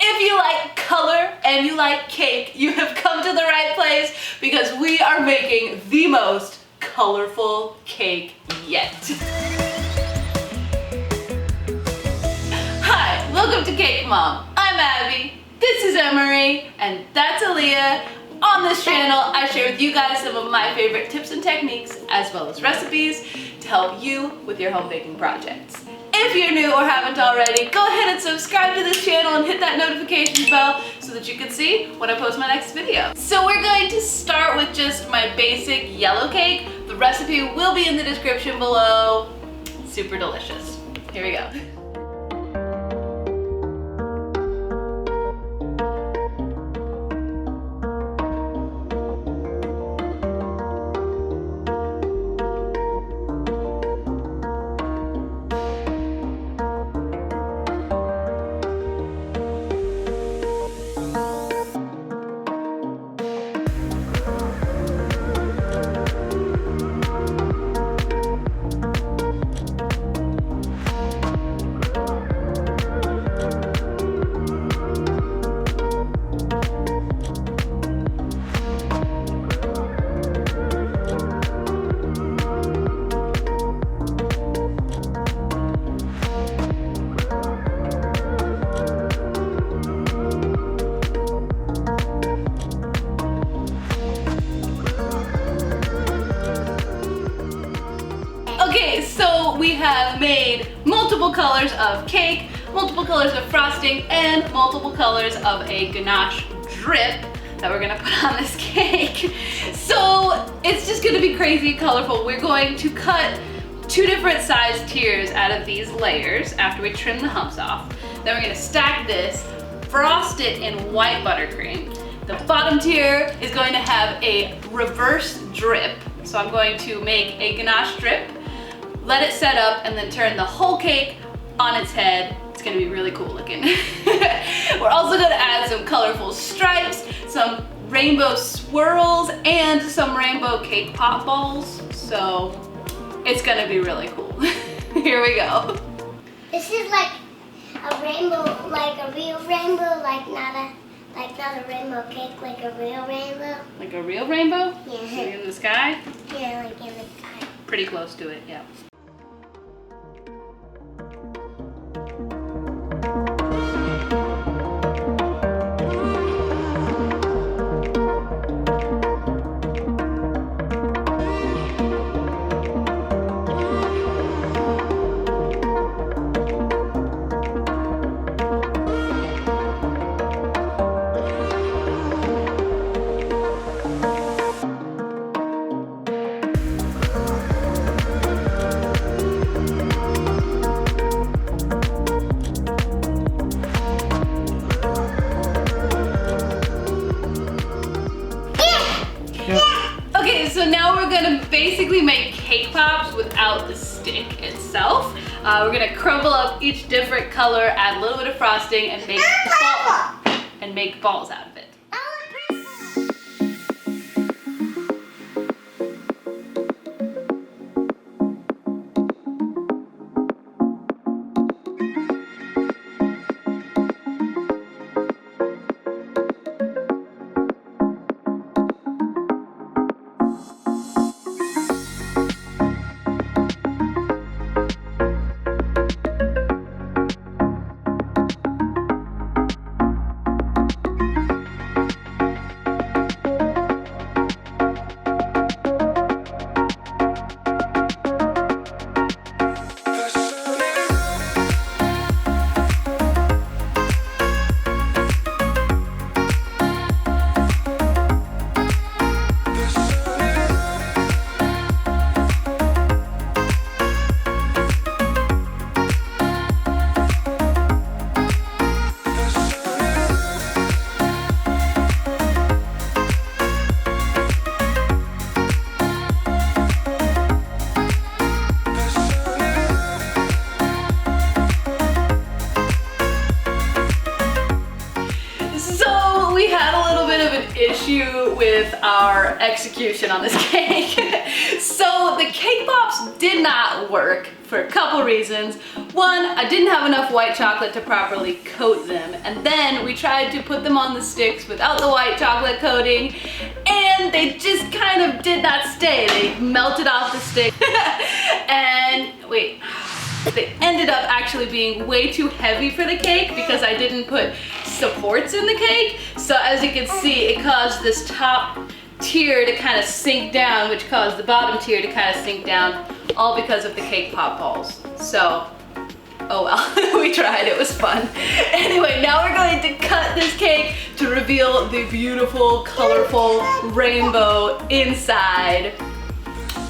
If you like color and you like cake, you have come to the right place because we are making the most colorful cake yet. Hi, welcome to Cake Mom. I'm Abby, this is Emery, and that's Aaliyah. On this channel, I share with you guys some of my favorite tips and techniques, as well as recipes, to help you with your home baking projects. If you're new or haven't already, go ahead and subscribe to this channel and hit that notification bell so that you can see when I post my next video. So we're going to start with just my basic yellow cake. The recipe will be in the description below. Super delicious. Here we go. Okay, so we have made multiple colors of cake, multiple colors of frosting, and multiple colors of a ganache drip that we're gonna put on this cake. So it's just gonna be crazy colorful. We're going to cut 2 different size tiers out of these layers after we trim the humps off. Then we're gonna stack this, frost it in white buttercream. The bottom tier is going to have a reverse drip. So I'm going to make a ganache drip, let it set up, and then turn the whole cake on its head. It's gonna be really cool looking. We're also gonna add some colorful stripes, some rainbow swirls, and some rainbow cake pop balls. So it's gonna be really cool. Here we go. This is like a rainbow, like a real rainbow, like not a rainbow cake, like a real rainbow. Like a real rainbow? Yeah. Like in the sky? Yeah, like in the sky. Pretty close to it, yeah. Okay, so now we're gonna basically make cake pops without the stick itself. We're gonna crumble up each different color, add a little bit of frosting, and make balls out of it. issue with our execution on this cake. So the cake pops did not work for a couple reasons. One, I didn't have enough white chocolate to properly coat them, and then we tried to put them on the sticks without the white chocolate coating, and they just kind of did not stay. They melted off the stick, and wait, they ended up actually being way too heavy for the cake because I didn't put supports in the cake. So as you can see, it caused this top tier to kind of sink down, which caused the bottom tier to kind of sink down, all because of the cake pop balls. So, oh well, we tried, it was fun. Anyway, now we're going to cut this cake to reveal the beautiful, colorful rainbow inside,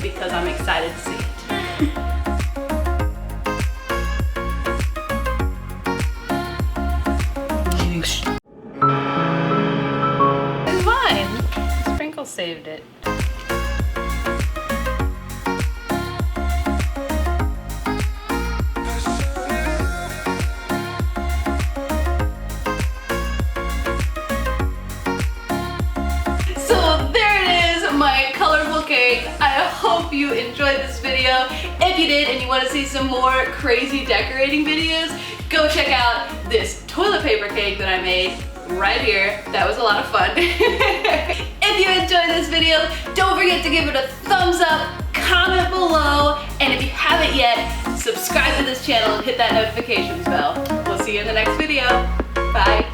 because I'm excited to see it. It's fine. Sprinkle saved it. So there it is, my colorful cake. I hope you enjoyed this video. If you did and you want to see some more crazy decorating videos, go check out this toilet paper cake that I made right here. That was a lot of fun. If you enjoyed this video, don't forget to give it a thumbs up, comment below, and if you haven't yet, subscribe to this channel and hit that notifications bell. We'll see you in the next video. Bye.